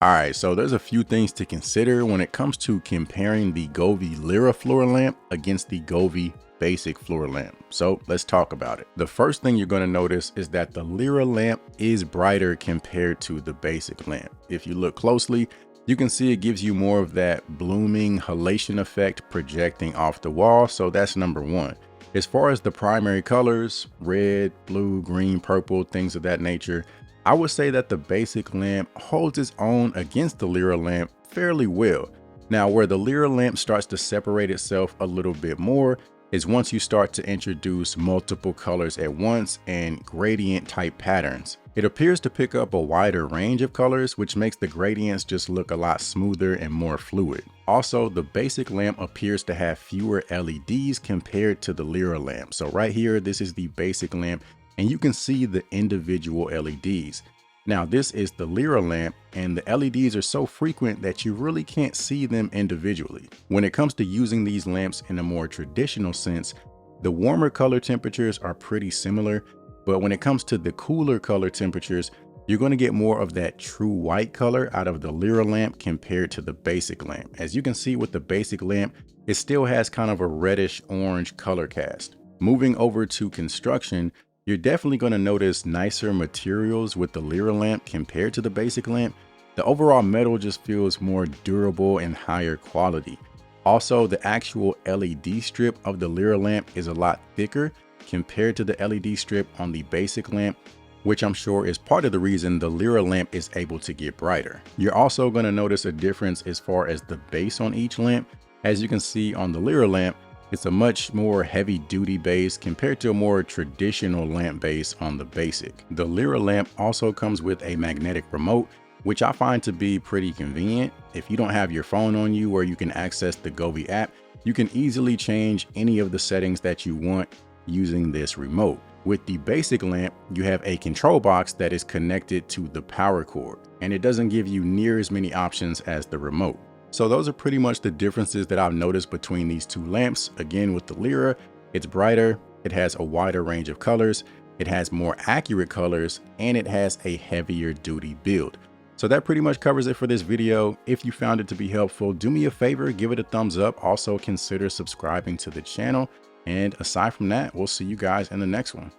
All right, so there's a few things to consider when it comes to comparing the Govee Lyra floor lamp against the Govee basic floor lamp. So let's talk about it. The first thing you're going to notice is that the Lyra lamp is brighter compared to the basic lamp. If you look closely, you can see it gives you more of that blooming halation effect projecting off the wall. So that's number one. As far as the primary colors, red, blue, green, purple, things of that nature, I would say that the basic lamp holds its own against the Lyra lamp fairly well. Now, where the Lyra lamp starts to separate itself a little bit more is once you start to introduce multiple colors at once and gradient type patterns. It appears to pick up a wider range of colors, which makes the gradients just look a lot smoother and more fluid. Also, the basic lamp appears to have fewer LEDs compared to the Lyra lamp. So right here, this is the basic lamp, and you can see the individual LEDs. Now this is the Lyra lamp, and the LEDs are so frequent that you really can't see them individually. When it comes to using these lamps in a more traditional sense, the warmer color temperatures are pretty similar, but when it comes to the cooler color temperatures, you're going to get more of that true white color out of the Lyra lamp compared to the basic lamp. As you can see with the basic lamp, it still has kind of a reddish orange color cast. Moving over to construction, you're definitely going to notice nicer materials with the Lyra lamp compared to the basic lamp. The overall metal just feels more durable and higher quality. Also, the actual LED strip of the Lyra lamp is a lot thicker compared to the LED strip on the basic lamp, which I'm sure is part of the reason the Lyra lamp is able to get brighter. You're also going to notice a difference as far as the base on each lamp. As you can see on the Lyra lamp, it's a much more heavy duty base compared to a more traditional lamp base on the basic. The Lyra lamp also comes with a magnetic remote, which I find to be pretty convenient. If you don't have your phone on you or you can access the Govee app, you can easily change any of the settings that you want using this remote. With the basic lamp, you have a control box that is connected to the power cord, and it doesn't give you near as many options as the remote. So those are pretty much the differences that I've noticed between these two lamps. Again, with the Lyra, it's brighter, it has a wider range of colors, it has more accurate colors, and it has a heavier duty build. So that pretty much covers it for this video. If you found it to be helpful, do me a favor, give it a thumbs up. Also consider subscribing to the channel. And aside from that, we'll see you guys in the next one.